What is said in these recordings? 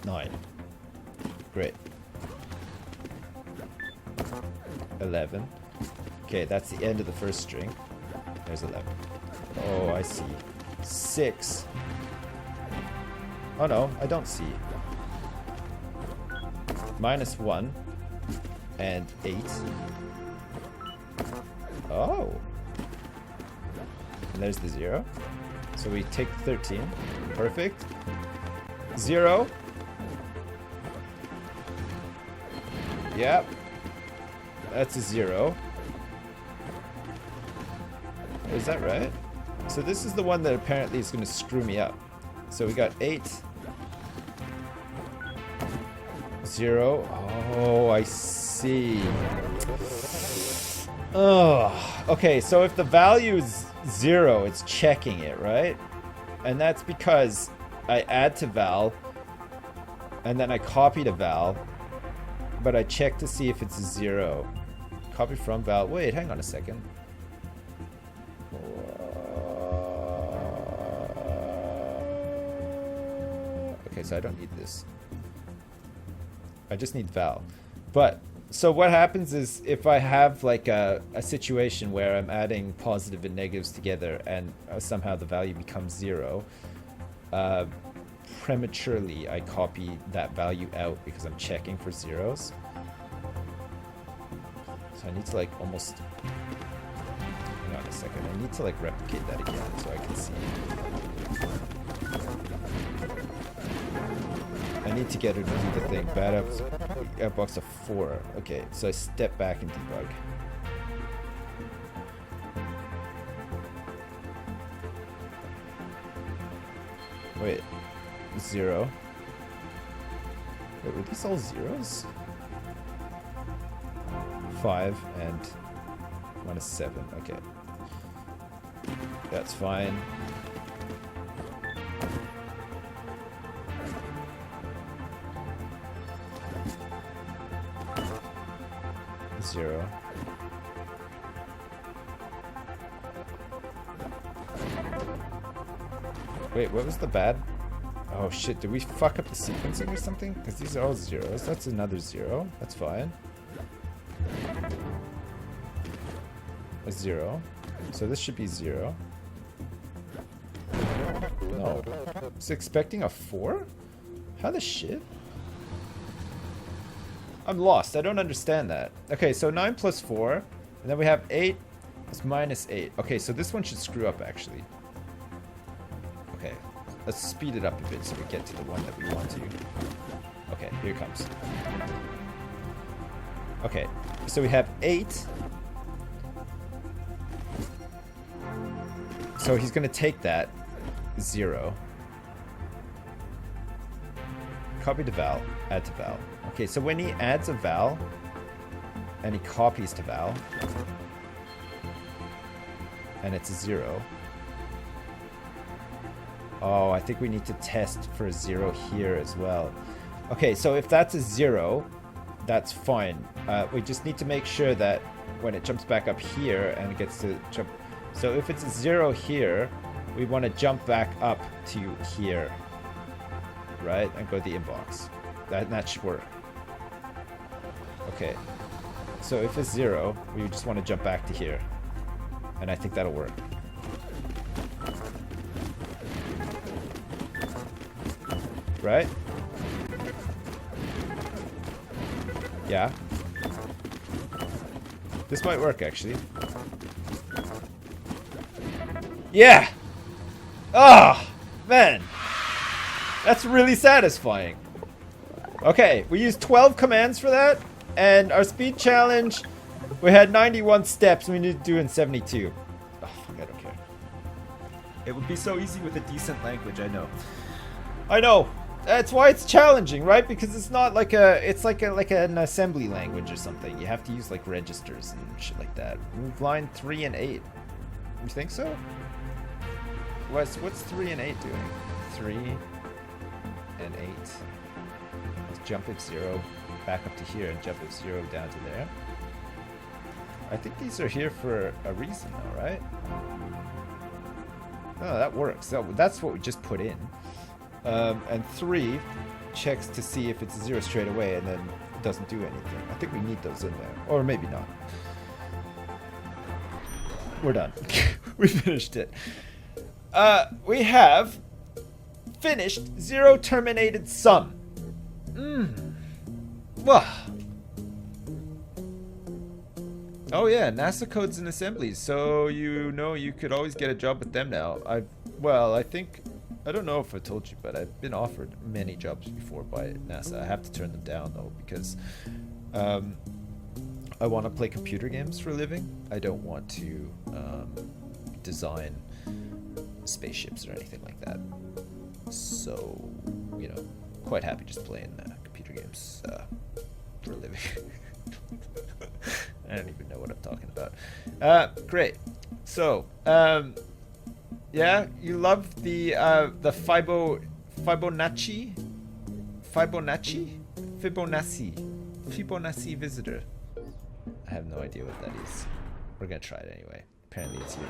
9. Great. 11. Okay, that's the end of the first string. There's 11. Oh, I see. 6. Oh no, I don't see. -1 and 8. Oh. And there's the 0. So we take 13. Perfect. 0. Yep. That's a 0. Is that right? So this is the one that apparently is going to screw me up. So we got 8. 0. Oh, I see. Oh, okay. So if the value is 0, it's checking it, right? And that's because I add to val, and then I copy to val, but I check to see if it's a 0. Copy from val. Wait, hang on a second. Okay, so I don't need this. I just need val. But so what happens is if I have like a situation where I'm adding positive and negatives together and somehow the value becomes 0, prematurely I copy that value out because I'm checking for zeros. So I need to like almost, hang on a second, I need to like replicate that again so I can see. I need to get her to do the thing. Bad outbox of 4. Okay, so I step back and debug. Wait, 0. Wait, were these all zeros? 5 and -7. Okay, that's fine. Zero. Wait, what was the bad? Oh shit, did we fuck up the sequencing or something? Because these are all zeros. That's another 0. That's fine. A 0. So this should be 0. No. It's expecting a 4? How the shit? I'm lost. I don't understand that. Okay, so 9 plus 4. And then we have 8 is -8. Okay, so this one should screw up, actually. Okay, let's speed it up a bit so we get to the one that we want to. Okay, here it comes. Okay, so we have 8. So he's going to take that 0. Copy to val, add to val. Okay, so when he adds a val and he copies to val and it's a 0. Oh, I think we need to test for a 0 here as well. Okay, so if that's a 0, that's fine. We just need to make sure that when it jumps back up here and it gets to jump. So if it's a 0 here, we want to jump back up to here. Right? And go to the inbox. That should work. Okay. So if it's 0, we just want to jump back to here. And I think that'll work. Right? Yeah. This might work, actually. Yeah! Ah! Oh, man! That's really satisfying. Okay, we used 12 commands for that, and our speed challenge, we had 91 steps, we need to do in 72. Oh, fuck, I don't care. It would be so easy with a decent language, I know. I know. That's why it's challenging, right? Because it's not like it's like an assembly language or something. You have to use like registers and shit like that. Move line 3 and 8. You think so? What's 3 and 8 doing? 3 and 8. Let's jump at 0 back up to here and jump at 0 down to there. I think these are here for a reason though, right? Oh, that works. That's what we just put in. And 3 checks to see if it's a 0 straight away and then doesn't do anything. I think we need those in there. Or maybe not. We're done. We finished it. We have finished 0 terminated sum. Well. Oh yeah, NASA codes and assemblies. So you know you could always get a job with them now. I don't know if I told you, but I've been offered many jobs before by NASA. I have to turn them down though because I want to play computer games for a living. I don't want to design spaceships or anything like that. So, you know, quite happy just playing computer games for a living. I don't even know what I'm talking about. Great. So, yeah, you love the Fibonacci visitor. I have no idea what that is. We're gonna try it anyway. Apparently it's year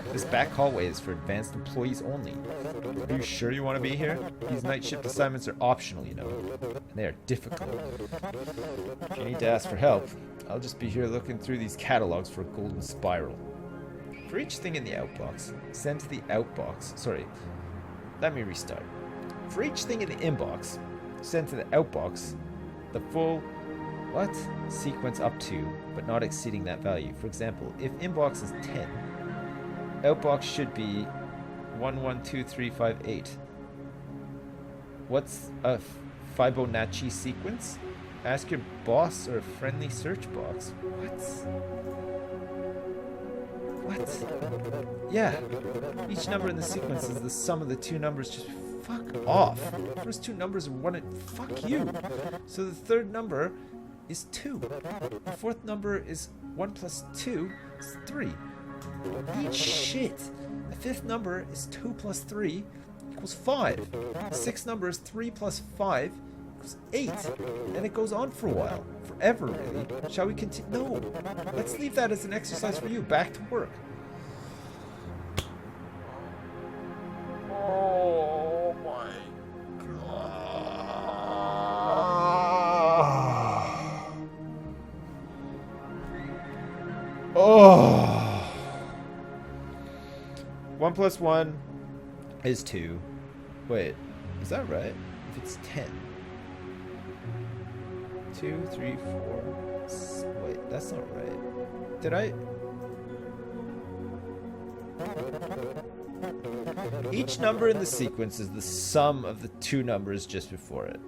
22. This back hallway is for advanced employees only. Are you sure you want to be here? These night shift assignments are optional, you know, and they are difficult. If you need to ask for help, I'll just be here looking through these catalogs for a golden spiral. For each thing in the outbox, send to the outbox. Sorry, let me restart. For each thing in the inbox, send to the outbox the full sequence up to, but not exceeding that value. For example, if inbox is 10, outbox should be 112358. What's a Fibonacci sequence? Ask your boss or a friendly search box. What? Yeah. Each number in the sequence is the sum of the two numbers. Just fuck off. The first two numbers are one and fuck you. So the third number is 2. The fourth number is 1 plus 2 is 3. Eat shit. The fifth number is 2 plus 3 equals 5. The sixth number is 3 plus 5 equals 8. And it goes on for a while. Forever, really. Shall we continue? No. Let's leave that as an exercise for you. Back to work. Oh my god. Oh. 1 plus 1 is 2. Wait, is that right? If it's 10. 2, 3, 4. Wait, that's not right. Did I? Each number in the sequence is the sum of the two numbers just before it.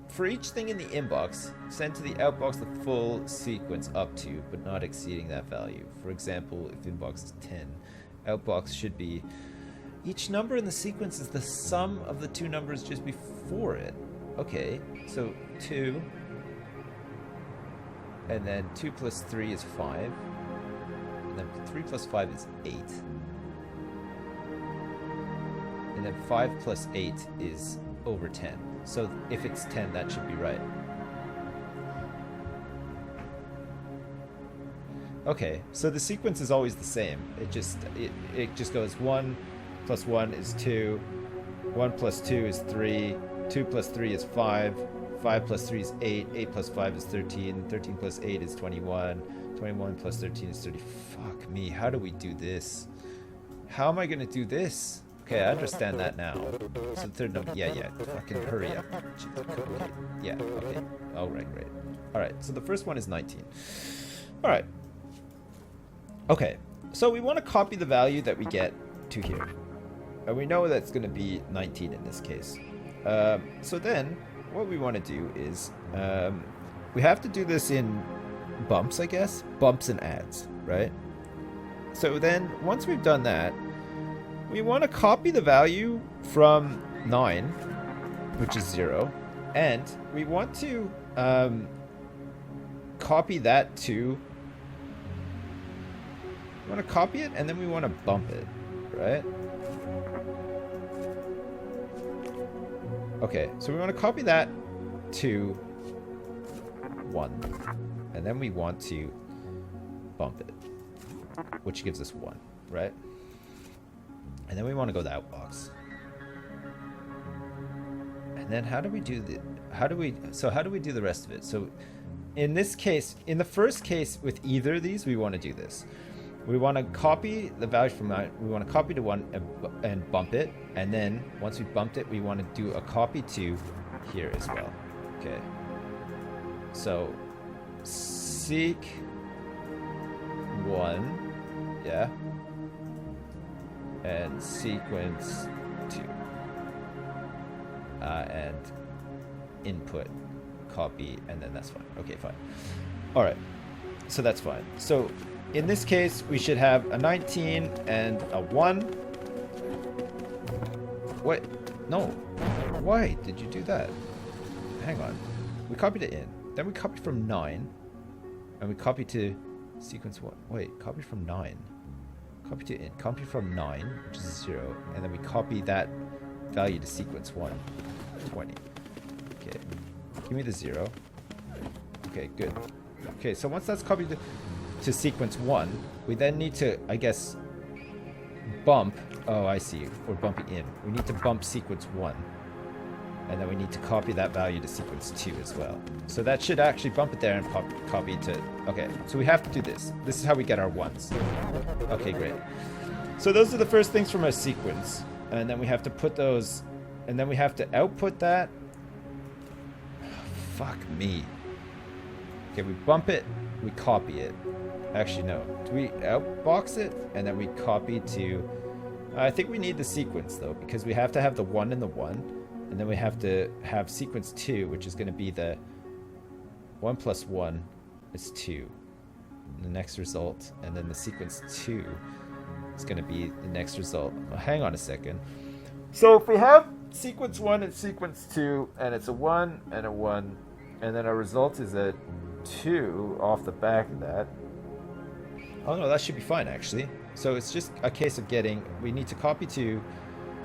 For each thing in the inbox, send to the outbox the full sequence up to, but not exceeding that value. For example, if inbox is 10, outbox should be... Each number in the sequence is the sum of the two numbers just before it. Okay, so 2, and then 2 plus 3 is 5, and then 3 plus 5 is 8, and then 5 plus 8 is over 10. So if it's 10, that should be right. Okay, so the sequence is always the same. It just goes 1 plus 1 is 2, 1 plus 2 is 3, 2 plus 3 is 5, 5 plus 3 is 8, 8 plus 5 is 13, 13 plus 8 is 21, 21 plus 13 is 30. Fuck me, how do we do this? How am I gonna do this? Okay, I understand that now. So the third number, yeah, fucking hurry up. Yeah, okay. Oh, right. Alright, so the first one is 19. Alright. Okay, so we want to copy the value that we get to here. And we know that's going to be 19 in this case. So then, what we want to do is, we have to do this in bumps, I guess. Bumps and adds, right? So then, once we've done that, we want to copy the value from 9, which is 0, and we want to copy that to... We want to copy it, and then we want to bump it, right? Okay, so we want to copy that to 1, and then we want to bump it, which gives us 1, right? And then we want to go to the outbox. And then how do we do the how do we do the rest of it? So in this case, in the first case with either of these, we want to do this. We want to copy the value from that. We want to copy to 1 and bump it. And then once we've bumped it, we want to do a copy to here as well. Okay. So seek 1, yeah, and sequence 2, and input copy, and then that's fine. Okay, fine. All right, so that's fine. So in this case, we should have a 19 and a 1. What? No. Why did you do that? Hang on. We copied it in. Then we copied from 9. And we copied to sequence 1. Wait, copy from 9. Copy to in. Copy from 9, which is 0. And then we copy that value to sequence 1. 20. Okay. Give me the 0. Okay, good. Okay, so once that's copied to sequence 1, we then need to, I guess, bump. Oh, I see. We're bumping in. We need to bump sequence 1. And then we need to copy that value to sequence 2 as well. So that should actually bump it there and copy to... Okay, so we have to do this. This is how we get our 1s. Okay, great. So those are the first things from our sequence. And then we have to put those... And then we have to output that. Fuck me. Okay, we bump it. We copy it. Actually, no. Do we outbox it? And then we copy to... I think we need the sequence, though, because we have to have the 1 and the 1. And then we have to have sequence 2, which is going to be the 1 plus 1 is 2. The next result. And then the sequence 2 is going to be the next result. Well, hang on a second. So if we have sequence 1 and sequence 2, and it's a 1 and a 1, and then our result is a 2 off the back of that. Oh no, that should be fine actually. So it's just a case of getting, we need to copy 2.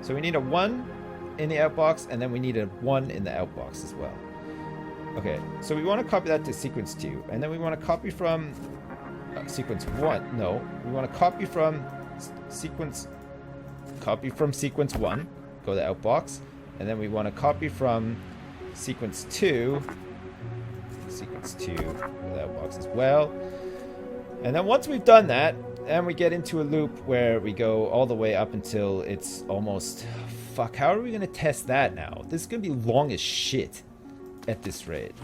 So we need a 1 in the outbox, and then we need a 1 in the outbox as well. Okay, so we want to copy that to sequence 2, and then we want to copy from sequence 1. No, we want to copy from sequence 1, go to the outbox, and then we want to copy from sequence 2, go to the outbox as well. And then once we've done that, and we get into a loop where we go all the way up until it's almost... Fuck, how are we going to test that now? This is going to be long as shit at this rate.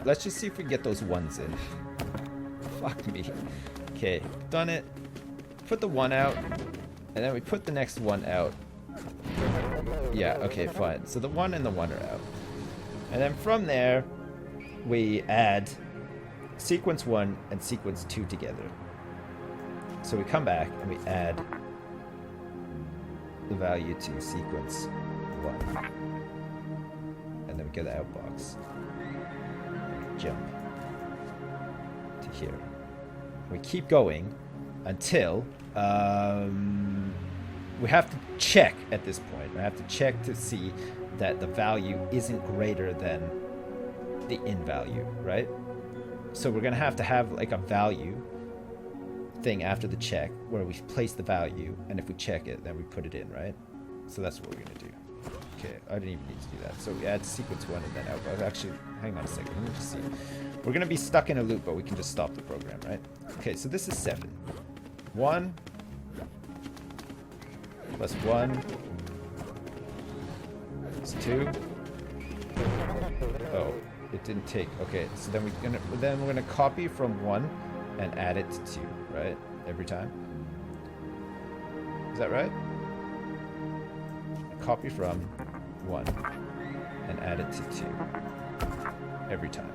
Let's just see if we can get those 1s in. Fuck me. Okay, done it. Put the 1 out, and then we put the next 1 out. Yeah, okay, fine. So the 1 and the 1 are out. And then from there, we add sequence 1 and sequence 2 together. So we come back and we add the value to sequence 1. And then we get the outbox. And we jump to here. We keep going until we have to check at this point. We have to check to see that the value isn't greater than the in value, right? So we're going to have like a value thing after the check where we place the value, and if we check it, then we put it in, right? So that's what we're going to do. Okay, I didn't even need to do that. So we add sequence 1 and then outbox. Actually, hang on a second. Let me just see. We're going to be stuck in a loop, but we can just stop the program, right? Okay, so this is 7. 1 plus 1 is 2. Oh, it didn't take. Okay, so then we're gonna copy from 1 and add it to 2, right? Every time. Is that right? Copy from 1 and add it to 2 every time.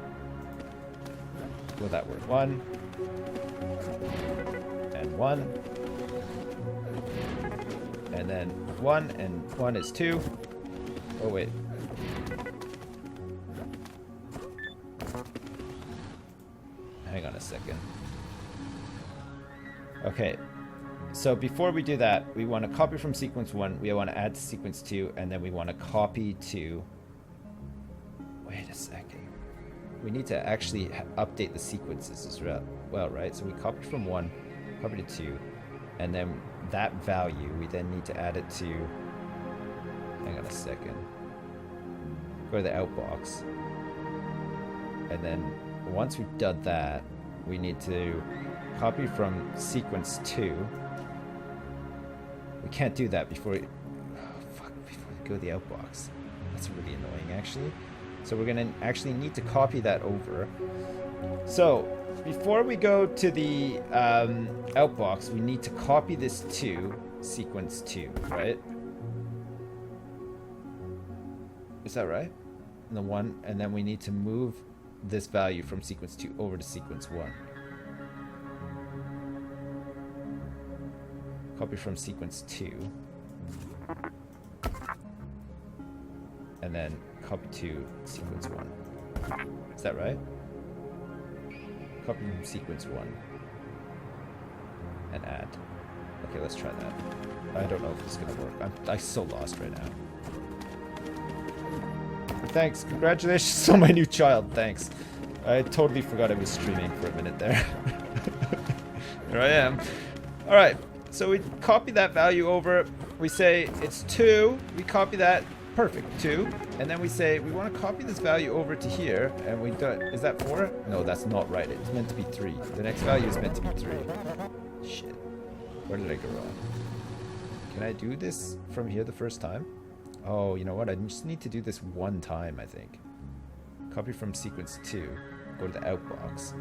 Will that work? 1 and 1, and then 1 and 1 is 2. Oh wait. Hang on a second. Okay, so before we do that, we want to copy from sequence 1, we want to add to sequence 2, and then we want to copy to... Wait a second. We need to actually update the sequences as well, right? So we copy from 1, copy to 2, and then that value, we then need to add it to Hang on a second. Go to the outbox. And then once we've done that, we need to copy from sequence 2. We can't do that before before we go to the outbox. That's really annoying, actually. So we're gonna actually need to copy that over. So before we go to the outbox, we need to copy this to sequence 2, right? Is that right? And the 1, and then we need to move this value from sequence 2 over to sequence 1. Copy from sequence 2. And then copy to sequence 1. Is that right? Copy from sequence 1. And add. Okay, let's try that. I don't know if it's gonna work. I'm so lost right now. Thanks. Congratulations on my new child. Thanks. I totally forgot I was streaming for a minute there. Here I am. Alright, so we copy that value over. We say it's 2. We copy that. Perfect. 2. And then we say we want to copy this value over to here. And we do. Is that 4? No, that's not right. It's meant to be 3. The next value is meant to be 3. Shit. Where did I go wrong? Can I do this from here the first time? Oh, you know what? I just need to do this one time, I think. Copy from sequence 2. Go to the outbox.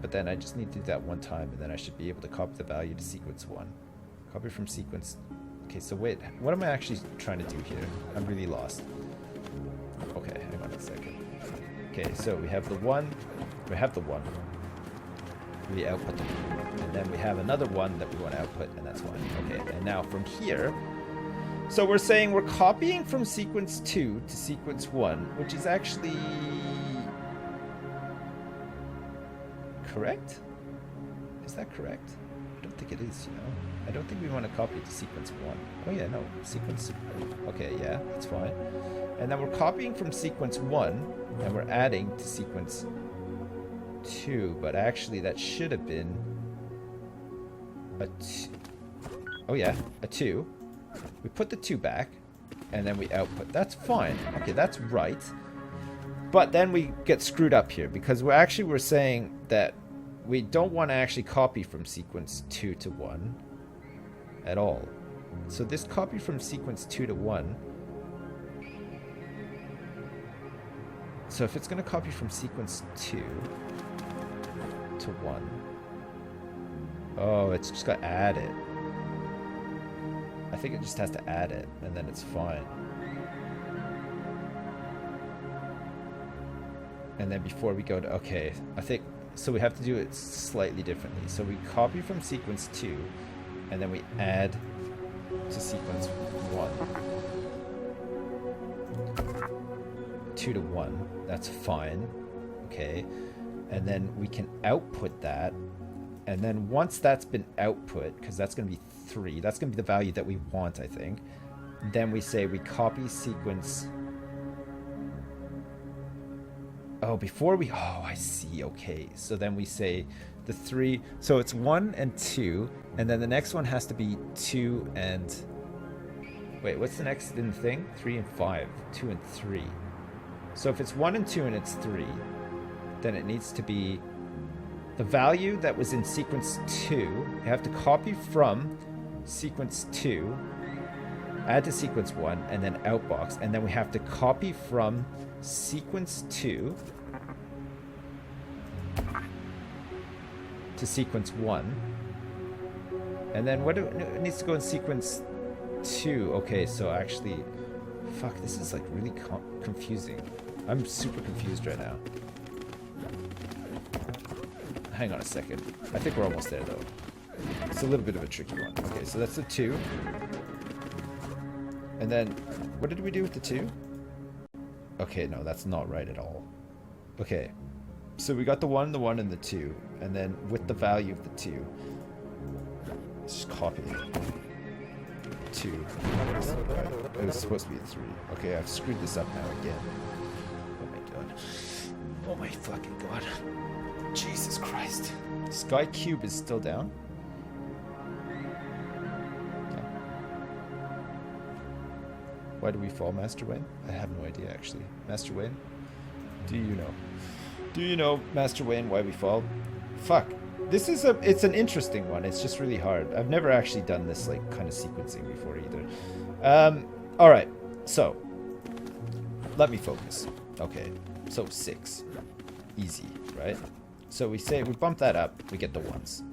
But then I just need to do that one time, and then I should be able to copy the value to sequence 1. Copy from sequence... Okay, so wait. What am I actually trying to do here? I'm really lost. Okay, hang on a second. Okay, so we have the 1. We have the 1. We output the 1. And then we have another 1 that we want to output, and that's 1. Okay, and now from here... So we're saying we're copying from sequence 2 to sequence 1, which is actually correct? Is that correct? I don't think it is, you know. I don't think we want to copy it to sequence 1. Oh yeah, no, sequence... Okay, yeah, that's fine. And then we're copying from sequence 1, and we're adding to sequence 2, but actually that should have been a 2. Oh yeah, a 2. We put the 2 back, and then we output. That's fine. Okay, that's right. But then we get screwed up here, because we're saying that we don't want to actually copy from sequence 2 to 1 at all. So this copy from sequence 2 to 1. So if it's going to copy from sequence 2 to 1. Oh, it's just got to add it. I think it just has to add it, and then it's fine. And then before we go to... Okay, I think... So we have to do it slightly differently. So we copy from sequence 2, and then we add to sequence 1. 2 to 1. That's fine. Okay. And then we can output that. And then once that's been output, because that's going to be 3, that's going to be the value that we want, I think. Then we say we copy sequence... Oh, before we... Oh, I see. Okay. So then we say the 3... So it's 1 and 2. And then the next one has to be 2 and... Wait, what's the next in the thing? 3 and 5. 2 and 3. So if it's 1 and 2 and it's 3, then it needs to be... The value that was in sequence 2, you have to copy from sequence 2, add to sequence 1, and then outbox. And then we have to copy from sequence 2 to sequence 1. And then what it needs to go in sequence 2. Okay, so actually, fuck, this is like really confusing. I'm super confused right now. Hang on a second. I think we're almost there, though. It's a little bit of a tricky one. Okay, so that's the 2. And then, what did we do with the 2? Okay, no, that's not right at all. Okay, so we got the 1, and the 2. And then, with the value of the 2, let's just copy it. 2. It was supposed to be a 3. Okay, I've screwed this up now again. Oh my god. Oh my fucking god. Jesus Christ. Sky Cube is still down? Okay. Why do we fall, Master Wayne? I have no idea, actually. Master Wayne? Do you know? Do you know, Master Wayne, why we fall? Fuck. This is it's an interesting one. It's just really hard. I've never actually done this, like, kind of sequencing before either. Alright. So. Let me focus. Okay. So 6. Easy, right? So we bump that up, we get the 1s.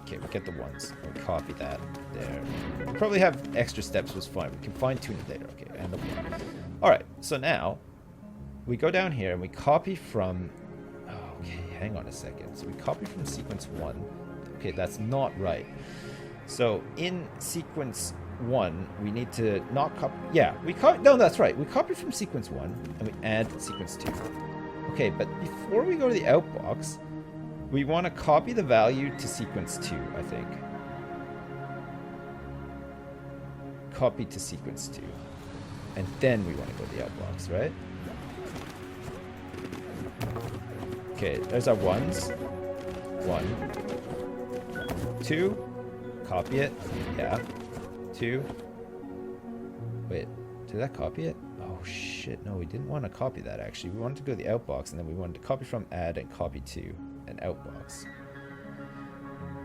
Okay, we get the 1s. We copy that there. We probably have extra steps, was fine. We can fine tune it later. Okay, and the 1. Alright, so now we go down here and we copy from. Oh, okay, hang on a second. So we copy from sequence 1. Okay, that's not right. So in sequence 1, we need to not copy. Yeah, no, that's right. We copy from sequence 1 and we add sequence 2. Okay, but before we go to the outbox, we want to copy the value to sequence 2, I think. Copy to sequence 2. And then we want to go to the outbox, right? Okay, there's our 1s. 1. 2. Copy it. Yeah. 2. Wait, did that copy it? Oh shit, no, we didn't want to copy that actually. We wanted to go to the outbox and then we wanted to copy from add and copy to an outbox.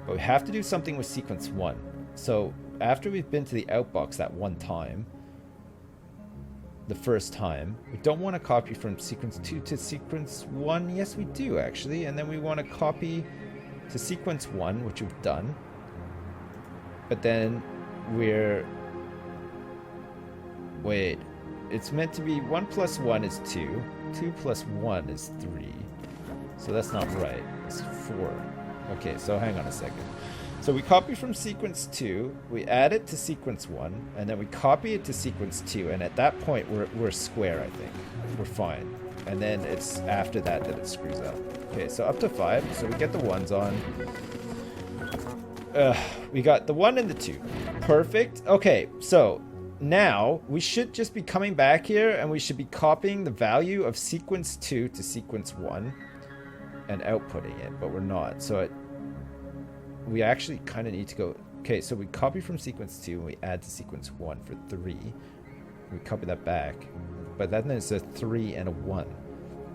But we have to do something with sequence 1. So after we've been to the outbox that one time, the first time, we don't want to copy from sequence 2 to sequence 1. Yes, we do actually. And then we want to copy to sequence 1, which we've done. But then wait, it's meant to be 1 plus 1 is 2. 2 plus 1 is 3. So that's not right. It's 4. Okay, so hang on a second. So we copy from sequence 2, we add it to sequence 1, and then we copy it to sequence 2, and at that point we're square, I think. We're fine. And then it's after that it screws up. Okay, so up to 5, so we get the 1s on. We got the 1 and the 2. Perfect. Okay, so now we should just be coming back here and we should be copying the value of sequence 2 to sequence 1 and outputting it, but we're not. So we actually kind of need to go. Okay, so we copy from sequence 2 and we add to sequence 1 for 3. We copy that back, but then there's a 3 and a 1,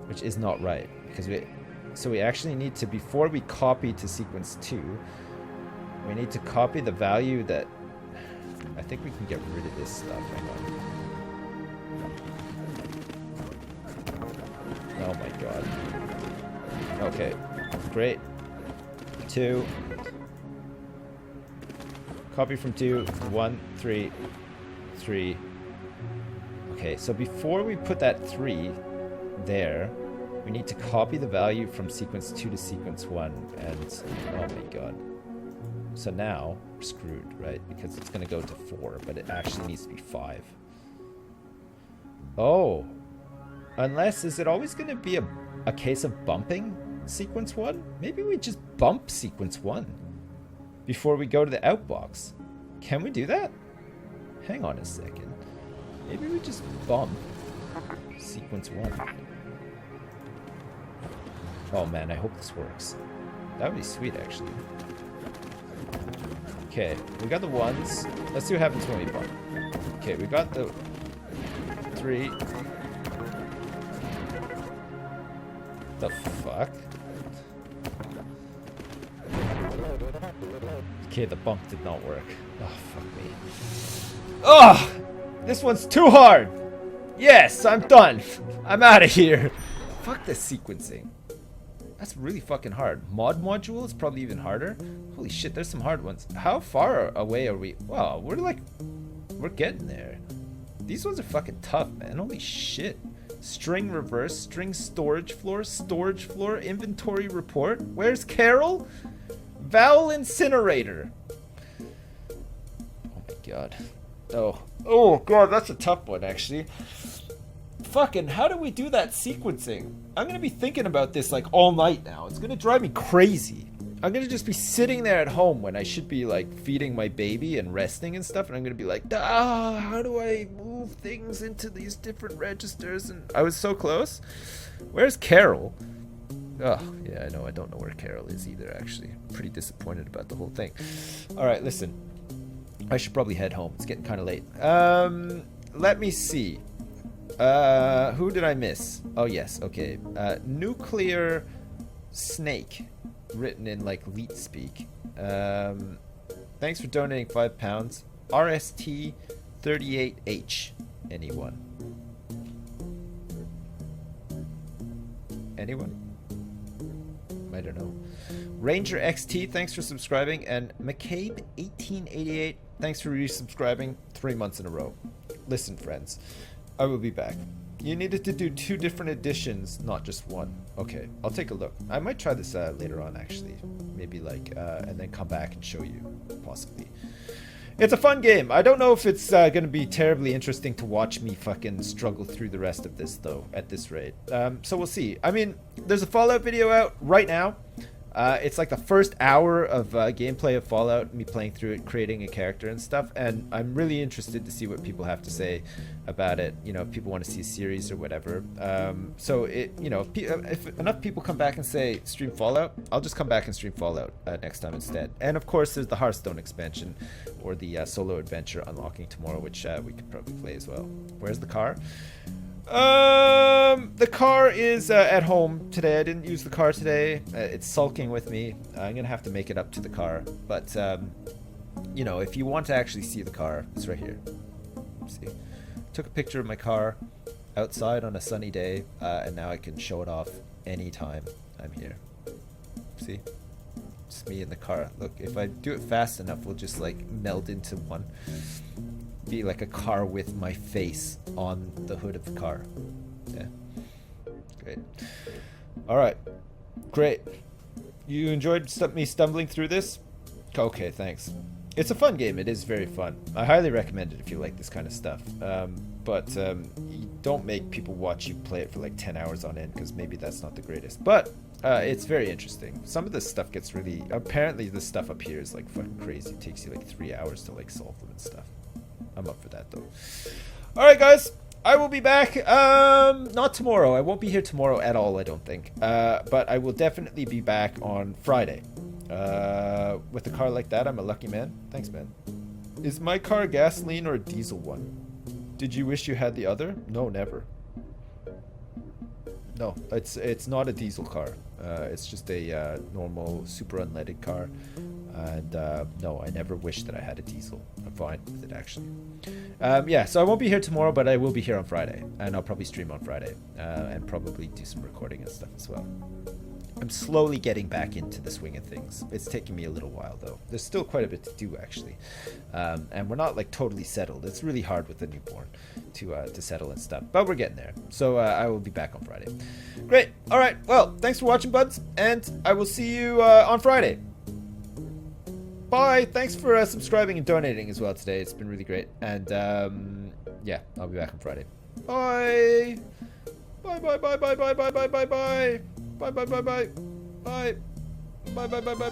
which is not right because we actually need to, before we copy to sequence 2, we need to copy the value that, I think we can get rid of this stuff. Hang on. Oh my god. Okay, great. 2. Copy from 2, 1, 3, 3. Okay, so before we put that 3 there, we need to copy the value from sequence 2 to sequence 1, and oh my god. So now we're screwed, right? Because it's going to go to 4, but it actually needs to be 5. Oh. Unless, is it always going to be a case of bumping sequence 1? Maybe we just bump sequence 1 before we go to the outbox. Can we do that? Hang on a second. Maybe we just bump sequence 1. Oh man, I hope this works. That would be sweet, actually. Okay, we got the 1s. Let's see what happens when we bump. Okay, we got the 3. The fuck? Okay, the bump did not work. Oh, fuck me. Oh! This one's too hard! Yes, I'm done! I'm out of here! Fuck this sequencing. That's really fucking hard. Mod module is probably even harder. Holy shit, there's some hard ones. How far away are we? Wow, we're getting there. These ones are fucking tough, man. Holy shit. String reverse, string storage floor, inventory report. Where's Carol? Vowel incinerator. Oh my god. Oh god, that's a tough one actually. Fucking, how do we do that sequencing? I'm gonna be thinking about this like all night now. It's gonna drive me crazy. I'm gonna just be sitting there at home when I should be like feeding my baby and resting and stuff, and I'm gonna be like, how do I move things into these different registers? And I was so close. Where's Carol? Oh, yeah, I know. I don't know where Carol is either, actually. I'm pretty disappointed about the whole thing. Alright, listen. I should probably head home. It's getting kind of late. let me see. Who did I miss? Oh, yes. Okay. Nuclear Snake, written in like leet speak. Thanks for donating £5. RST 38H. Anyone? Anyone? I don't know. Ranger XT, thanks for subscribing. And McCabe 1888, thanks for resubscribing 3 months in a row. Listen, friends, I will be back. You needed to do 2 different editions, not just one. Okay, I'll take a look. I might try this later on, actually. Maybe like, and then come back and show you, possibly. It's a fun game. I don't know if it's going to be terribly interesting to watch me fucking struggle through the rest of this, though, at this rate. So we'll see. I mean, there's a Fallout video out right now. It's like the first hour of gameplay of Fallout, me playing through it, creating a character and stuff, and I'm really interested to see what people have to say about it. You know, if people want to see a series or whatever. So it, you know, if enough people come back and say stream Fallout, I'll just come back and stream Fallout next time instead. And of course, there's the Hearthstone expansion or the solo adventure unlocking tomorrow, which we could probably play as well. Where's the car? The car is at home today. I didn't use the car today. It's sulking with me. I'm gonna have to make it up to the car. But you know, if you want to actually see the car, it's right here. See, took a picture of my car outside on a sunny day, and now I can show it off anytime I'm here. See, it's me in the car. Look, if I do it fast enough, we'll just like meld into one. Be like a car with my face on the hood of the car. Yeah. Great. Alright. Great. You enjoyed me stumbling through this? Okay, thanks. It's a fun game. It is very fun. I highly recommend it if you like this kind of stuff. But you don't make people watch you play it for like 10 hours on end, because maybe that's not the greatest. But it's very interesting. Some of this stuff gets really... Apparently this stuff up here is like fucking crazy. It takes you like 3 hours to like solve them and stuff. I'm up for that though. Alright guys, I will be back. Not tomorrow. I won't be here tomorrow at all, I don't think. But I will definitely be back on Friday. With a car like that, I'm a lucky man. Thanks, man. Is my car a gasoline or a diesel one? Did you wish you had the other? No, never. No, it's not a diesel car. It's just a normal, super unleaded car. And no, I never wished that I had a diesel. I'm fine with it, actually. Yeah, so I won't be here tomorrow, but I will be here on Friday. And I'll probably stream on Friday. And probably do some recording and stuff as well. I'm slowly getting back into the swing of things. It's taking me a little while, though. There's still quite a bit to do, actually. And we're not, like, totally settled. It's really hard with the newborn to settle and stuff. But we're getting there. So I will be back on Friday. Great. All right. Well, thanks for watching, buds. And I will see you on Friday. Bye. Thanks for subscribing and donating as well today. It's been really great. And, yeah, I'll be back on Friday. Bye. Bye, bye, bye, bye, bye, bye, bye, bye, bye. Bye, bye, bye, bye. Bye. Bye, bye, bye, bye.